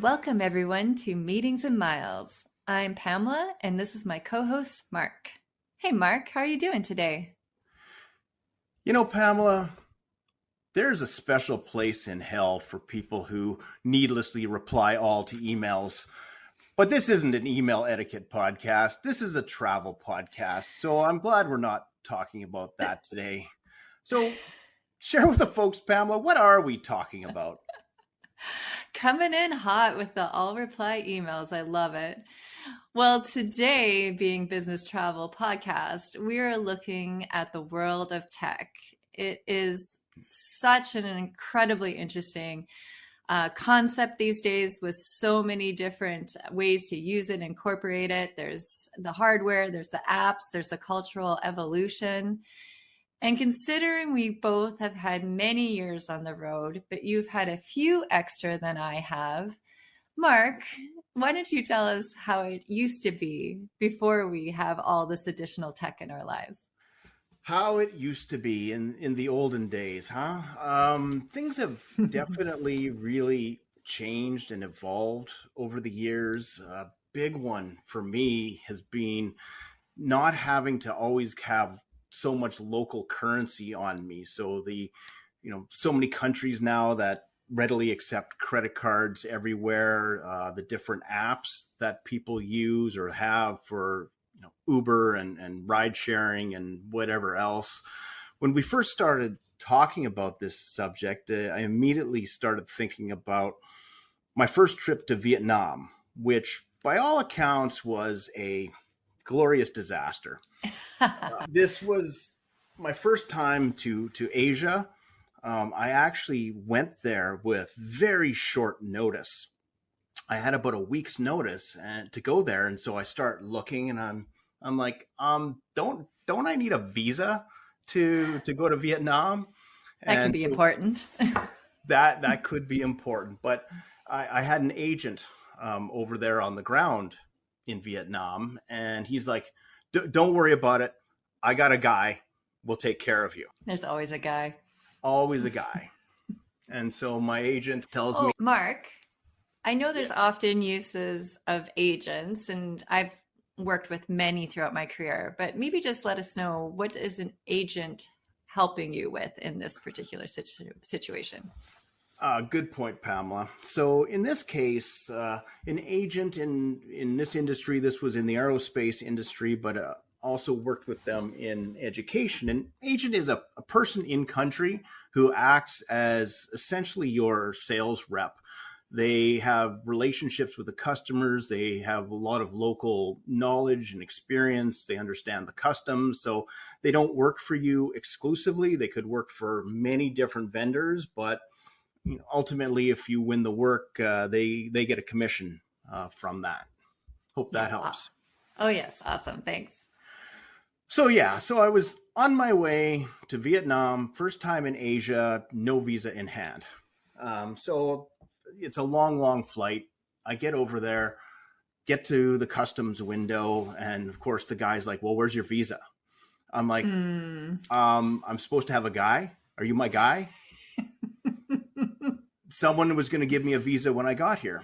Welcome, everyone, to Meetings and Miles. I'm Pamela, and this is my co host, Mark. Hey, Mark, how are you doing today? Pamela, there's a special place in hell for people who needlessly reply all to emails. But this isn't an email etiquette podcast. This is a travel podcast. So I'm glad we're not talking about that today. So share with the folks, Pamela, what are we talking about? Coming in hot with the all reply emails. I love it. Well, today, being Business Travel Podcast, we are looking at the world of tech. It is such an incredibly interesting concept these days with so many different ways to use it and incorporate it. There's the hardware, there's the apps, there's the cultural evolution. And considering we both have had many years on the road, but you've had a few extra than I have, Mark, why don't you tell us how it used to be before we have all this additional tech in our lives? How it used to be in the olden days, huh? Things have definitely really changed and evolved over the years. A big one for me has been not having to always have so much local currency on me. So many countries now that readily accept credit cards everywhere, the different apps that people use or have for Uber and ride sharing and whatever else. When we first started talking about this subject, I immediately started thinking about my first trip to Vietnam, which by all accounts was a glorious disaster. This was my first time to Asia. I actually went there with very short notice. I had about a week's notice and to go there, and so I start looking, and I'm like, don't I need a visa to go to Vietnam? That can And be so important. that could be important, but I had an agent over there on the ground in Vietnam, and he's like, don't worry about it. I got a guy. We'll take care of you. There's always a guy. Always a guy. And so my agent tells me, Mark, I know yeah, there's often uses of agents, and I've worked with many throughout my career, but maybe just let us know, what is an agent helping you with in this particular situation? good point, Pamela. So in this case, an agent in this industry, this was in the aerospace industry, but also worked with them in education. An agent is a person in country who acts as essentially your sales rep. They have relationships with the customers. They have a lot of local knowledge and experience. They understand the customs. So they don't work for you exclusively. They could work for many different vendors, but ultimately, if you win the work, they get a commission from that. Hope that Yeah. helps. Oh, yes. Awesome. Thanks. So I was on my way to Vietnam, first time in Asia, no visa in hand. So it's a long, long flight. I get over there, get to the customs window, and of course the guy's like, "Well, where's your visa?" I'm like, Hmm. I'm supposed to have a guy. Are you my guy?" Someone was going to give me a visa when I got here.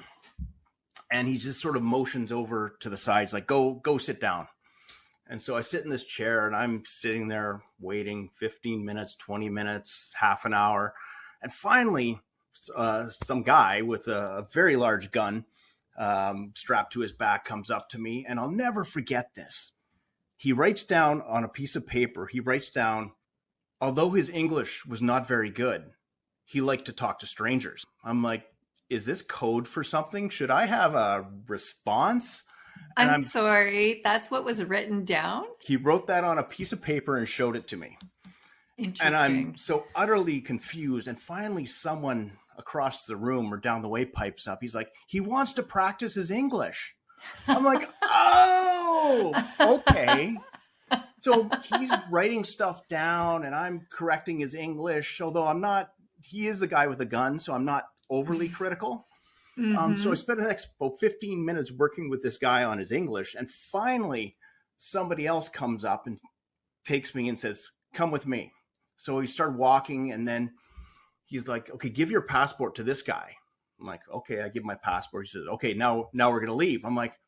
And he just sort of motions over to the sides, like, go sit down. And so I sit in this chair, and I'm sitting there waiting 15 minutes, 20 minutes, half an hour. And finally, some guy with a very large gun strapped to his back comes up to me, and I'll never forget this. He writes down on a piece of paper, although his English was not very good, he liked to talk to strangers. I'm like, is this code for something? Should I have a response? And I'm sorry. That's what was written down? he wrote that on a piece of paper and showed it to me. And I'm Interesting. so utterly confused. And finally, someone across the room or down the way pipes up. He's like, he wants to practice his English. I'm like, oh, okay. So he's writing stuff down and I'm correcting his English, although he is the guy with the gun, so I'm not overly critical. So I Hmm. spent the next about 15 minutes working with this guy on his English. And finally, somebody else comes up and takes me and says, come with me. So we started walking, and then he's like, okay, give your passport to this guy. I'm like, okay, I give my passport. He says, okay, now we're gonna leave. I'm like,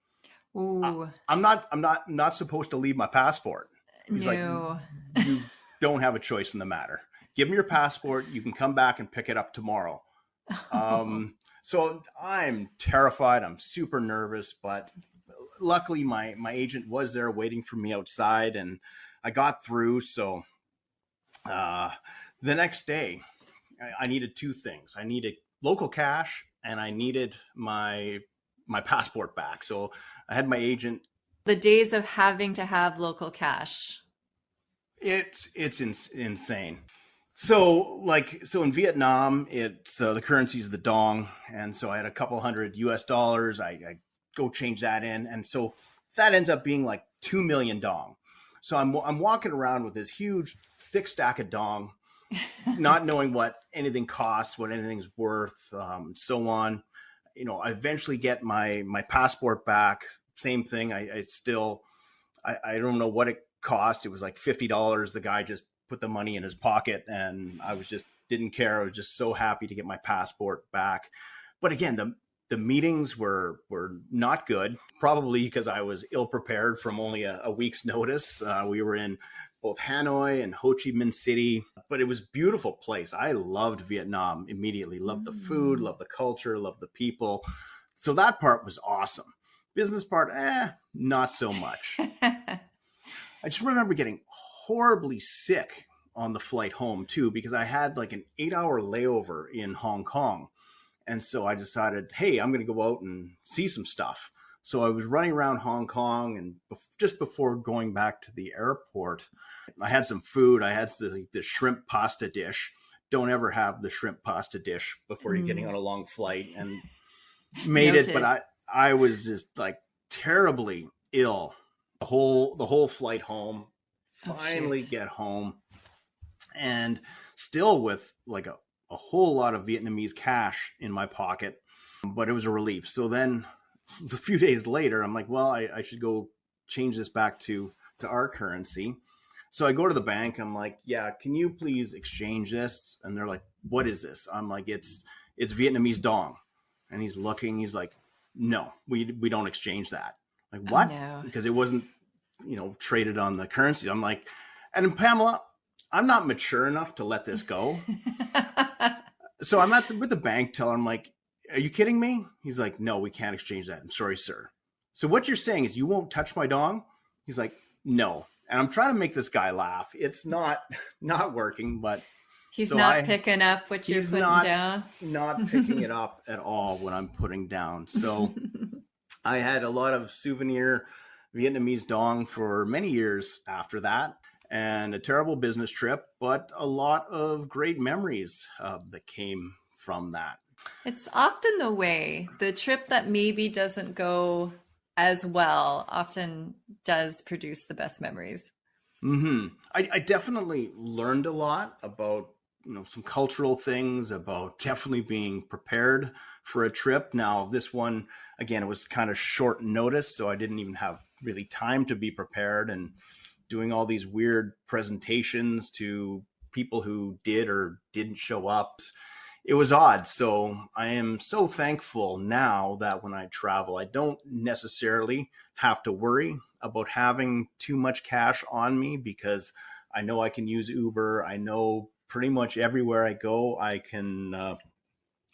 Ooh, I'm not supposed to leave my passport. He's like, no. you don't have a choice in the matter. Give me your passport. You can come back and pick it up tomorrow. So I'm terrified. I'm super nervous, but luckily my agent was there waiting for me outside, and I got through. So uh, the next day, I needed two things. I needed local cash, and I needed my passport back. So I had my agent. The days of having to have local cash. Insane. So in Vietnam, it's the currency is the dong, and so I had a couple hundred US dollars. I go change that in, and so that ends up being like 2 million dong. So I'm walking around with this huge thick stack of dong, not knowing what anything costs, what anything's worth, so on. I eventually get my passport back. Same thing. I don't know what it cost. It was like $50. The guy just put the money in his pocket, and I was just didn't care. I was just so happy to get my passport back. But again, the meetings were not good, probably because I was ill prepared from only a week's notice. We were in both Hanoi and Ho Chi Minh City, but it was a beautiful place. I loved Vietnam immediately. Loved the food, loved the culture, loved the people. So that part was awesome. Business part, not so much. I just remember getting horribly sick on the flight home too, because I had like an 8-hour layover in Hong Kong. And so I decided, hey, I'm going to go out and see some stuff. So I was running around Hong Kong, and just before going back to the airport, I had some food. I had the shrimp pasta dish. Don't ever have the shrimp pasta dish before you're getting on a long flight, and made Noted. it. But I was just like terribly ill the whole flight home. Finally get home, and still with like a whole lot of Vietnamese cash in my pocket, but it was a relief. So then a few days later, I'm like, well, I should go change this back to our currency. So I go to the bank. I'm like, yeah, can you please exchange this? And they're like, what is this? I'm like, it's Vietnamese dong. And he's looking, he's like, no, we don't exchange that. Like, what? No. Because it wasn't, traded on the currency. I'm like, and Pamela, I'm not mature enough to let this go. So I'm with the bank teller. I'm like, are you kidding me? He's like, no, we can't exchange that. I'm sorry, sir. So what you're saying is you won't touch my dong? He's like, no. And I'm trying to make this guy laugh. It's not working, but he's not picking up what you're putting down. Not picking it up at all when I'm putting down. So I had a lot of souvenir Vietnamese dong for many years after that, and a terrible business trip, but a lot of great memories that came from that. It's often the way. The trip that maybe doesn't go as well often does produce the best memories. Mm-hmm. I definitely learned a lot about some cultural things, about definitely being prepared for a trip. Now, this one, again, it was kind of short notice, so I didn't even have really time to be prepared, and doing all these weird presentations to people who did or didn't show up. It was odd. So I am so thankful now that when I travel, I don't necessarily have to worry about having too much cash on me, because I know I can use Uber. I know pretty much everywhere I go, I can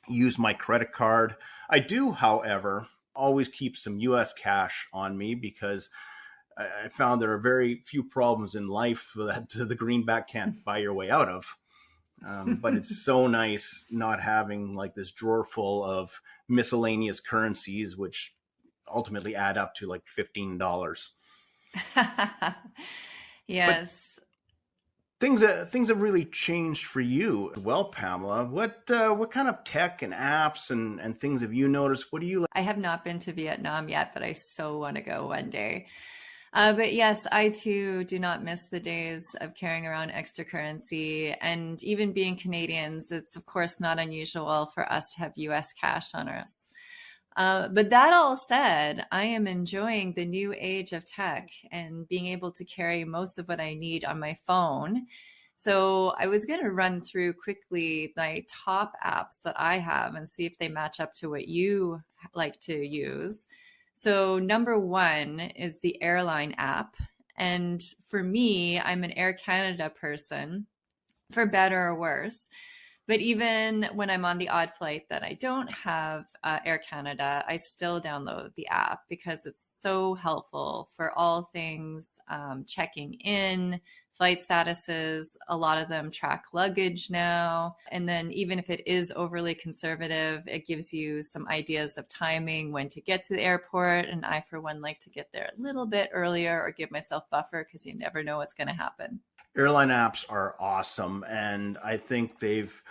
use my credit card. I do, however, always keep some US cash on me, because I found there are very few problems in life that the greenback can't buy your way out of. But it's so nice not having like this drawer full of miscellaneous currencies, which ultimately add up to like $15. Yes. But things have really changed for you as well, Pamela. What kind of tech and apps and things have you noticed? What do you like? I have not been to Vietnam yet, but I so want to go one day. But yes, I too do not miss the days of carrying around extra currency. And even being Canadians, it's of course not unusual for us to have US cash on us. But that all said, I am enjoying the new age of tech and being able to carry most of what I need on my phone. So I was going to run through quickly my top apps that I have and see if they match up to what you like to use. So number one is the airline app. And for me, I'm an Air Canada person, for better or worse. But even when I'm on the odd flight that I don't have Air Canada, I still download the app because it's so helpful for all things checking in, flight statuses. A lot of them track luggage now. And then even if it is overly conservative, it gives you some ideas of timing, when to get to the airport. And I, for one, like to get there a little bit earlier or give myself buffer because you never know what's going to happen. Airline apps are awesome, and I think they've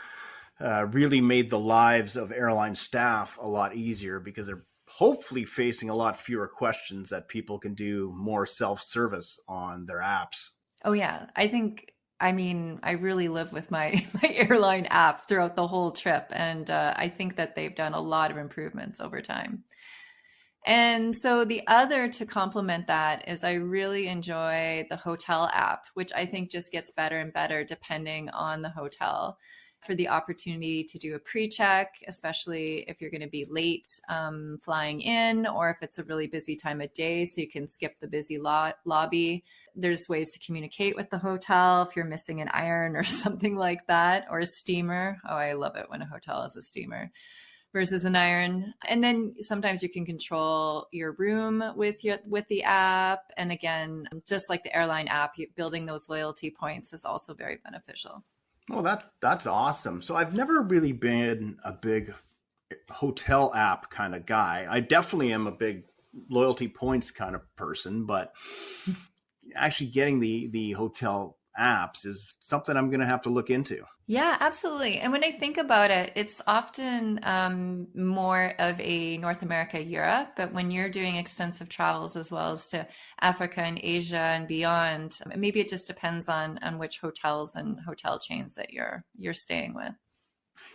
really made the lives of airline staff a lot easier because they're hopefully facing a lot fewer questions that people can do more self-service on their apps. Oh yeah, I mean, I really live with my my airline app throughout the whole trip, and I think that they've done a lot of improvements over time. And so the other to complement that is I really enjoy the hotel app, which I think just gets better and better depending on the hotel. For the opportunity to do a pre-check, especially if you're going to be late flying in, or if it's a really busy time of day, so you can skip the busy lobby. There's ways to communicate with the hotel if you're missing an iron or something like that, or a steamer. Oh, I love it when a hotel has a steamer versus an iron. And then sometimes you can control your room with the app. And again, just like the airline app, building those loyalty points is also very beneficial. Well, that's awesome. So I've never really been a big hotel app kind of guy. I definitely am a big loyalty points kind of person, but actually getting the hotel apps is something I'm going to have to look into. Yeah, absolutely. And when I think about it, it's often more of a North America, Europe. But when you're doing extensive travels as well as to Africa and Asia and beyond, maybe it just depends on which hotels and hotel chains that you're staying with.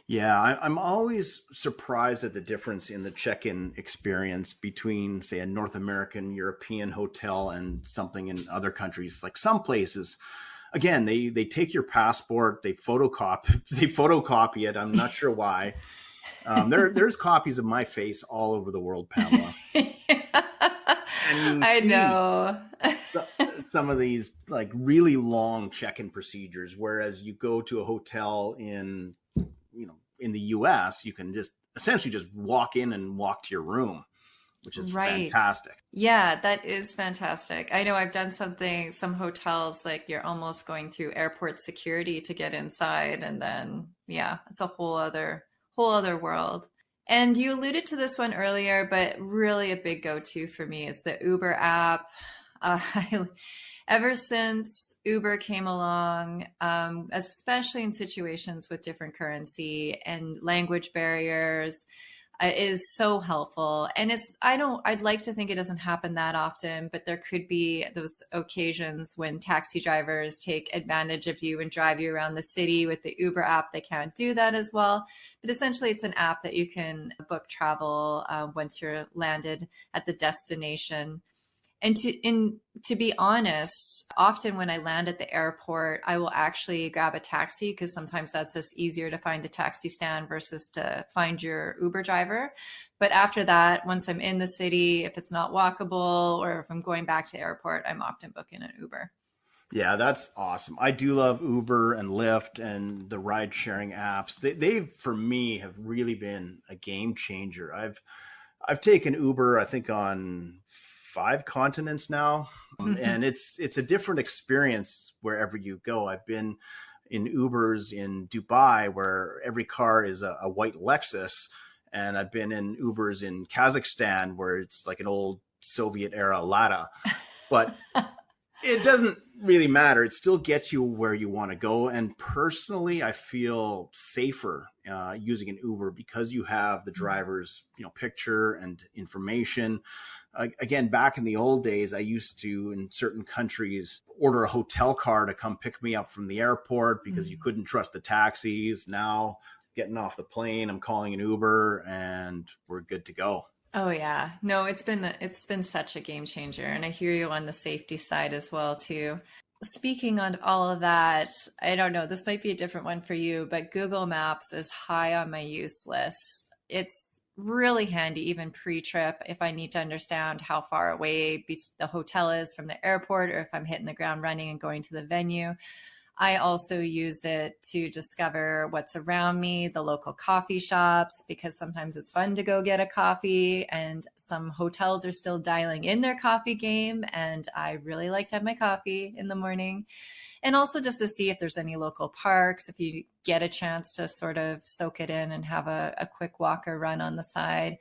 Yeah, I'm always surprised at the difference in the check-in experience between, say, a North American, European hotel and something in other countries. Like some places, again, they take your passport, they photocopy it. I'm not sure why. There's copies of my face all over the world, Pamela, and you I see know. some of these like really long check-in procedures. Whereas you go to a hotel in the US, you can just essentially just walk in and walk to your room, which is Right. fantastic. Yeah, that is fantastic. I know I've done some hotels like you're almost going through airport security to get inside, and then yeah, it's a whole other world. And you alluded to this one earlier, but really a big go-to for me is the Uber app. I, ever since Uber came along, especially in situations with different currency and language barriers, is so helpful. And I'd like to think it doesn't happen that often, but there could be those occasions when taxi drivers take advantage of you and drive you around the city. With the Uber app, they can't do that as well. But essentially, it's an app that you can book travel once you're landed at the destination. And to be honest, often when I land at the airport, I will actually grab a taxi because sometimes that's just easier to find the taxi stand versus to find your Uber driver. But after that, once I'm in the city, if it's not walkable or if I'm going back to the airport, I'm often booking an Uber. Yeah, that's awesome. I do love Uber and Lyft and the ride sharing apps. They for me have really been a game changer. I've taken Uber, I think, on 5 continents now, and it's a different experience wherever you go. I've been in Ubers in Dubai, where every car is a white Lexus, and I've been in Ubers in Kazakhstan, where it's like an old Soviet era Lada. But it doesn't really matter. It still gets you where you want to go. And personally, I feel safer using an Uber because you have the driver's, picture and information. Again, back in the old days, I used to, in certain countries, order a hotel car to come pick me up from the airport because you couldn't trust the taxis. Now, getting off the plane, I'm calling an Uber, and we're good to go. Oh yeah. No, it's been such a game changer. And I hear you on the safety side as well too. Speaking on all of that, I don't know, this might be a different one for you, but Google Maps is high on my use list. It's really handy, even pre trip, if I need to understand how far away the hotel is from the airport, or if I'm hitting the ground running and going to the venue. I also use it to discover what's around me, the local coffee shops, because sometimes it's fun to go get a coffee, and some hotels are still dialing in their coffee game. And I really like to have my coffee in the morning. And also just to see if there's any local parks, if you get a chance to sort of soak it in and have a quick walk or run on the side.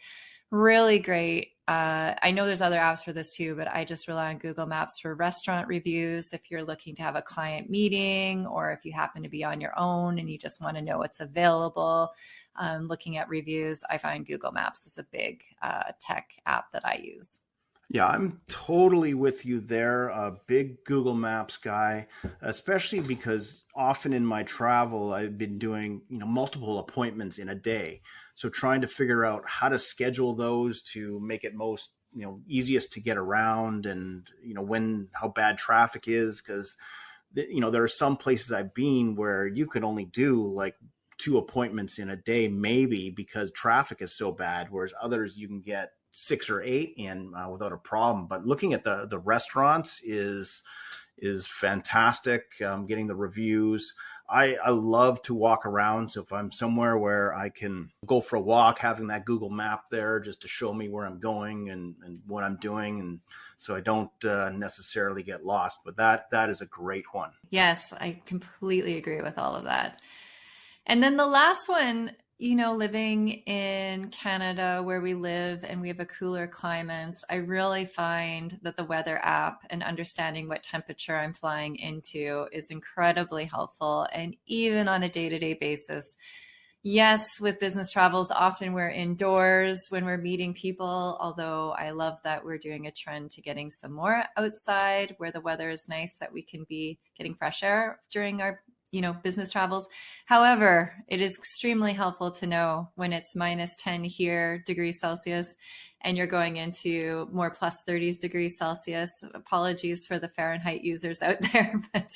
Really great. I know there's other apps for this too, but I just rely on Google Maps for restaurant reviews. If you're looking to have a client meeting, or if you happen to be on your own and you just want to know what's available, looking at reviews, I find Google Maps is a big tech app that I use. Yeah, I'm totally with you there. A big Google Maps guy, especially because often in my travel, I've been doing, multiple appointments in a day. So trying to figure out how to schedule those to make it most, easiest to get around, and, how bad traffic is. Because, there are some places I've been where you could only do like two appointments in a day, maybe because traffic is so bad, whereas others you can get six or eight in without a problem. But looking at the restaurants is fantastic. Getting the reviews. I love to walk around. So if I'm somewhere where I can go for a walk, having that Google map there just to show me where I'm going and what I'm doing. And so I don't necessarily get lost, but that is a great one. Yes, I completely agree with all of that. And then the last one, living in Canada where we live and we have a cooler climate, I really find that the weather app and understanding what temperature I'm flying into is incredibly helpful. And even on a day-to-day basis, yes, with business travels, often we're indoors when we're meeting people, although I love that we're doing a trend to getting some more outside where the weather is nice, that we can be getting fresh air during our business travels. However, it is extremely helpful to know when it's minus 10 here degrees Celsius and you're going into more plus 30s degrees Celsius. Apologies for the Fahrenheit users out there, but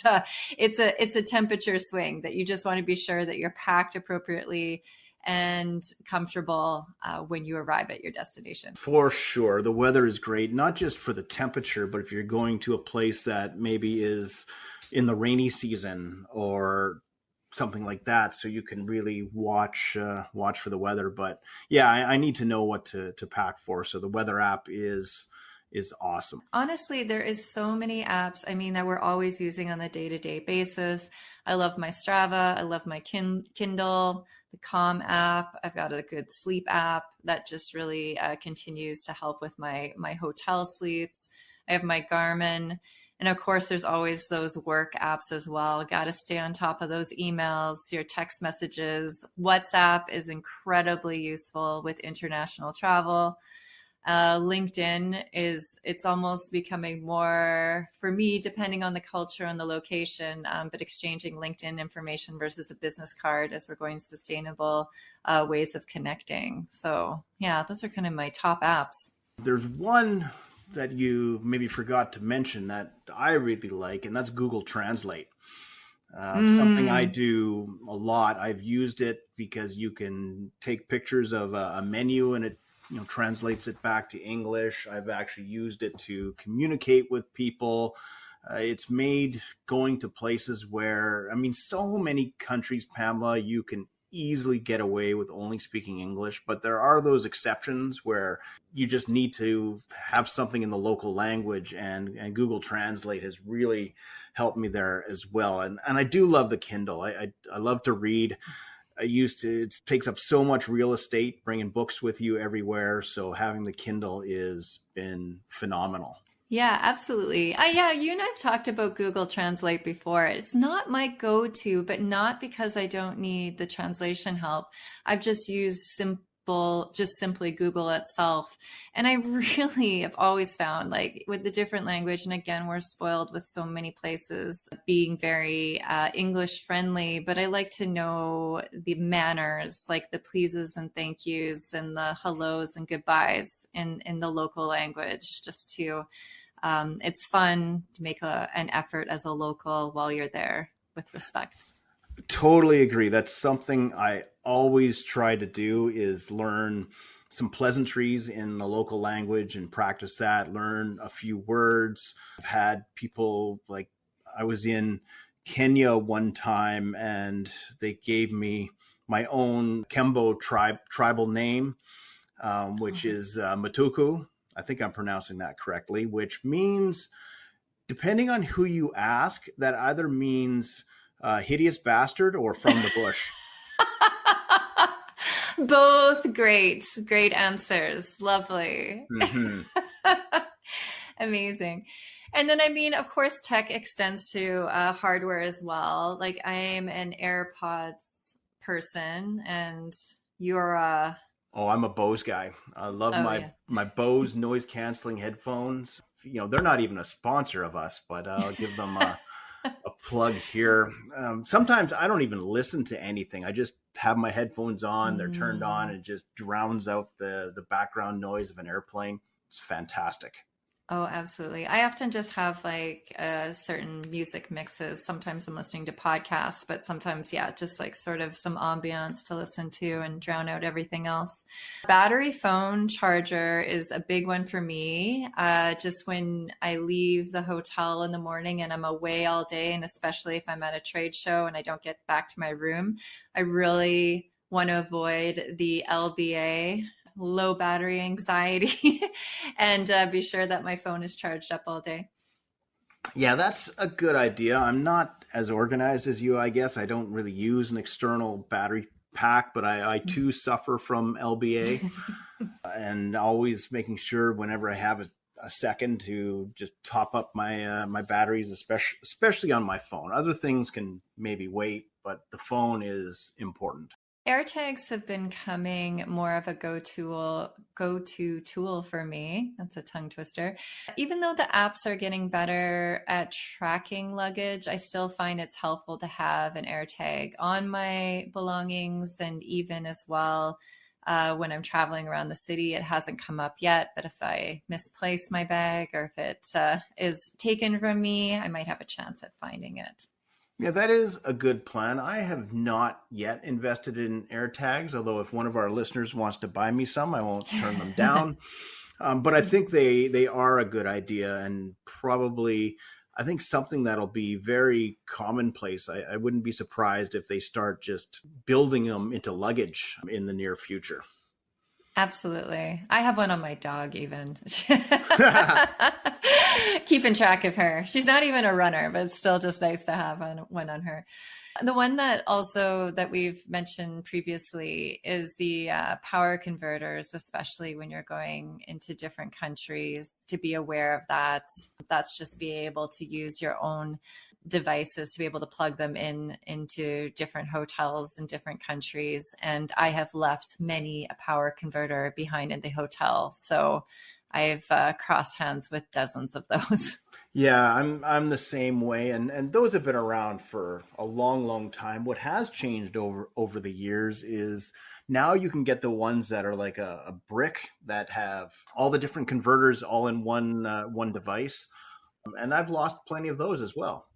it's a temperature swing that you just want to be sure that you're packed appropriately and comfortable when you arrive at your destination. For sure. The weather is great, not just for the temperature, but if you're going to a place that maybe is in the rainy season or something like that, so you can really watch for the weather. But yeah, I need to know what to pack for. So the weather app is awesome. Honestly, there is so many apps, I mean, that we're always using on a day-to-day basis. I love my Strava. I love my Kindle, the Calm app. I've got a good sleep app that just really continues to help with my hotel sleeps. I have my Garmin. And of course, there's always those work apps as well. Got to stay on top of those emails, your text messages. WhatsApp is incredibly useful with international travel. LinkedIn it's almost becoming more, for me, depending on the culture and the location, but exchanging LinkedIn information versus a business card as we're going sustainable ways of connecting. So yeah, those are kind of my top apps. There's one that you maybe forgot to mention that I really like, and that's Google Translate. Something I do a lot. I've used it because you can take pictures of a menu and it translates it back to English. I've actually used it to communicate with people. It's made going to places where, I mean, so many countries, Pamela, you can easily get away with only speaking English, but there are those exceptions where you just need to have something in the local language, and Google Translate has really helped me there as well. And I do love the Kindle. I love to read. It takes up so much real estate, bringing books with you everywhere. So having the Kindle has been phenomenal. Yeah, absolutely. Yeah, you and I've talked about Google Translate before. It's not my go-to, but not because I don't need the translation help. I've just used simply Google itself. And I really have always found, like, with the different language, and again, we're spoiled with so many places being very English friendly, but I like to know the manners, like the pleases and thank yous and the hellos and goodbyes in the local language, just to It's fun to make an effort as a local while you're there with respect. Totally agree. That's something I always try to do is learn some pleasantries in the local language and practice that, learn a few words. I've had people like I was in Kenya one time and they gave me my own Kembo tribal name, which is Matuku. I think I'm pronouncing that correctly, which means, depending on who you ask, that either means hideous bastard or from the bush. Both great, great answers. Lovely. Mm-hmm. Amazing. And then, I mean, of course, tech extends to hardware as well. Like, I am an AirPods person, and you're Oh, I'm a Bose guy. I love oh, my yeah. my Bose noise canceling headphones. You know, they're not even a sponsor of us, but I'll give them a plug here. Sometimes I don't even listen to anything. I just have my headphones on. They're turned on, Mm. and it just drowns out the background noise of an airplane. It's fantastic. Oh, absolutely. I often just have like certain music mixes. Sometimes I'm listening to podcasts, but sometimes, yeah, just like sort of some ambiance to listen to and drown out everything else. Battery phone charger is a big one for me. Just when I leave the hotel in the morning and I'm away all day, and especially if I'm at a trade show and I don't get back to my room, I really want to avoid the LBA, low battery anxiety, and be sure that my phone is charged up all day. Yeah, that's a good idea. I'm not as organized as you, I guess. I don't really use an external battery pack, but I too suffer from LBA and always making sure whenever I have a second to just top up my batteries, especially on my phone. Other things can maybe wait, but the phone is important. AirTags have been becoming more of a go-to tool for me. That's a tongue twister. Even though the apps are getting better at tracking luggage, I still find it's helpful to have an AirTag on my belongings, and even as well when I'm traveling around the city. It hasn't come up yet, but if I misplace my bag or if it is taken from me, I might have a chance at finding it. Yeah, that is a good plan. I have not yet invested in AirTags, although if one of our listeners wants to buy me some, I won't turn them down. But I think they are a good idea, and probably I think something that'll be very commonplace. I wouldn't be surprised if they start just building them into luggage in the near future. Absolutely. I have one on my dog, even. Keeping track of her. She's not even a runner, but it's still just nice to have one on her. The one that also that we've mentioned previously is the power converters, especially when you're going into different countries, to be aware of that. That's just being able to use your own devices to be able to plug them into different hotels in different countries. And I have left many a power converter behind in the hotel. So I've crossed hands with dozens of those. Yeah, I'm the same way, and those have been around for a long, long time. What has changed over the years is now you can get the ones that are like a brick that have all the different converters all in one device, and I've lost plenty of those as well.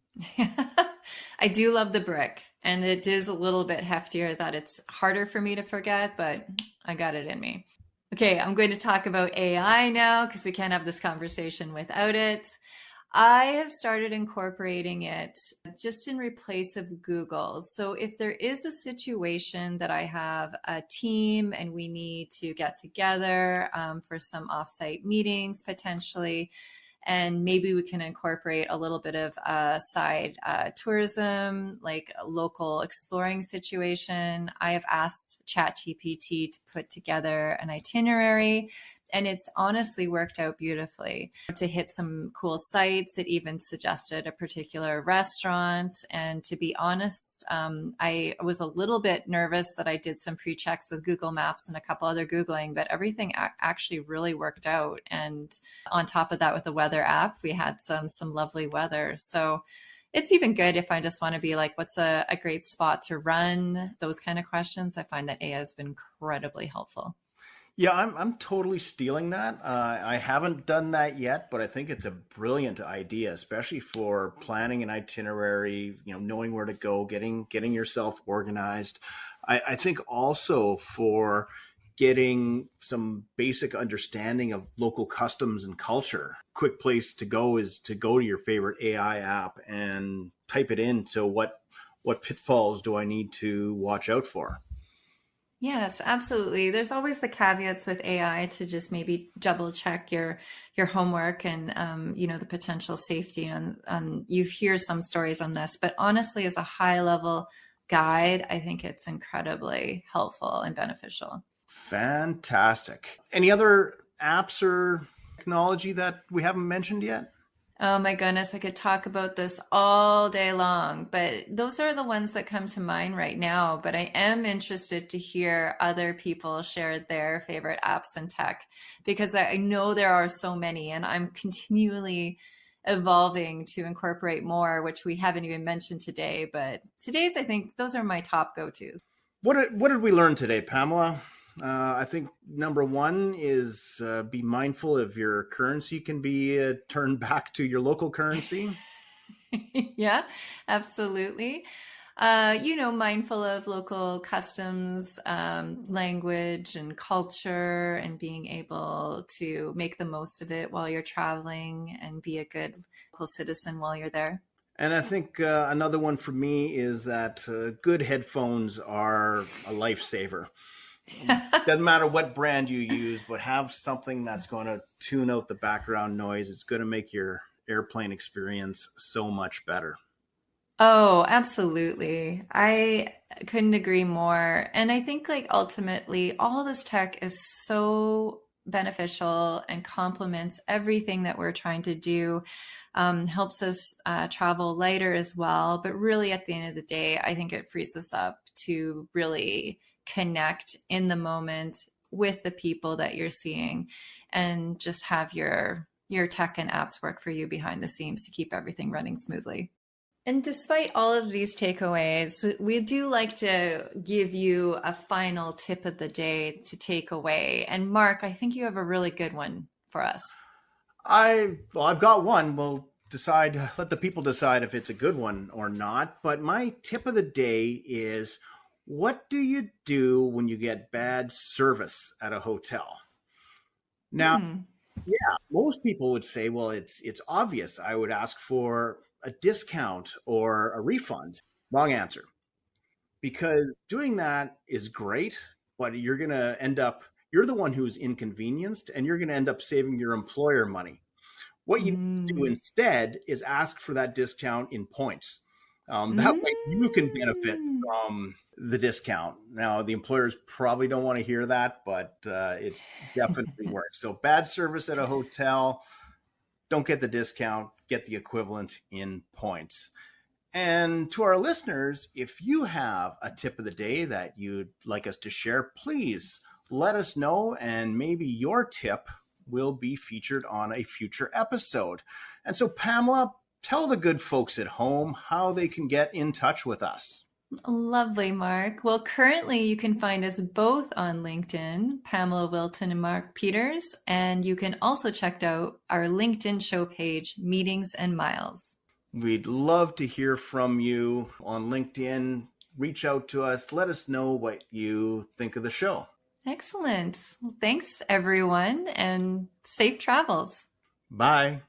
I do love the brick, and it is a little bit heftier that it's harder for me to forget, but I got it in me. Okay, I'm going to talk about AI now because we can't have this conversation without it. I have started incorporating it just in replace of Google. So if there is a situation that I have a team and we need to get together for some offsite meetings potentially, and maybe we can incorporate a little bit of side tourism, like a local exploring situation. I have asked ChatGPT to put together an itinerary, and it's honestly worked out beautifully to hit some cool sites. It even suggested a particular restaurant. And to be honest, I was a little bit nervous that I did some pre-checks with Google Maps and a couple other Googling, but everything actually really worked out. And on top of that, with the weather app, we had some lovely weather. So it's even good if I just want to be like, what's a great spot to run? Those kind of questions. I find that AI has been incredibly helpful. Yeah, I'm totally stealing that. I haven't done that yet, but I think it's a brilliant idea, especially for planning an itinerary. Knowing where to go, getting yourself organized. I think also for getting some basic understanding of local customs and culture. Quick place to go is to go to your favorite AI app and type it in. So what pitfalls do I need to watch out for? Yes, absolutely. There's always the caveats with AI to just maybe double check your homework and the potential safety on you hear some stories on this, but honestly, as a high level guide, I think it's incredibly helpful and beneficial. Fantastic. Any other apps or technology that we haven't mentioned yet? Oh my goodness, I could talk about this all day long, but those are the ones that come to mind right now. But I am interested to hear other people share their favorite apps and tech because I know there are so many, and I'm continually evolving to incorporate more, which we haven't even mentioned today. But today's, I think, those are my top go-tos. What did we learn today, Pamela? I think number one is be mindful of your currency can be turned back to your local currency. Yeah, absolutely. Mindful of local customs, language, and culture, and being able to make the most of it while you're traveling and be a good local citizen while you're there. And I think another one for me is that good headphones are a lifesaver. Doesn't matter what brand you use, but have something that's going to tune out the background noise. It's going to make your airplane experience so much better. Oh, absolutely. I couldn't agree more. And I think like ultimately all this tech is so beneficial and complements everything that we're trying to do. Helps us travel lighter as well. But really at the end of the day, I think it frees us up to really connect in the moment with the people that you're seeing and just have your tech and apps work for you behind the scenes to keep everything running smoothly. And despite all of these takeaways, we do like to give you a final tip of the day to take away. And Mark, I think you have a really good one for us. I've got one. We'll decide. Let the people decide if it's a good one or not. But my tip of the day is: what do you do when you get bad service at a hotel? Now, Hmm. yeah, most people would say, well, it's obvious. I would ask for a discount or a refund. Wrong answer. Because doing that is great, but you're the one who's inconvenienced and you're going to end up saving your employer money. What you need to do Mm. instead is ask for that discount in points. That way you can benefit Mm. from the discount. Now, the employers probably don't want to hear that, but it definitely works. So, bad service at a hotel, don't get the discount, get the equivalent in points. And to our listeners, if you have a tip of the day that you'd like us to share, please let us know, and maybe your tip will be featured on a future episode. And so, Pamela, tell the good folks at home how they can get in touch with us. Lovely, Mark. Well, currently you can find us both on LinkedIn, Pamela Wilton and Mark Peters, and you can also check out our LinkedIn show page, Meetings and Miles. We'd love to hear from you on LinkedIn. Reach out to us. Let us know what you think of the show. Excellent. Well, thanks, everyone, and safe travels. Bye.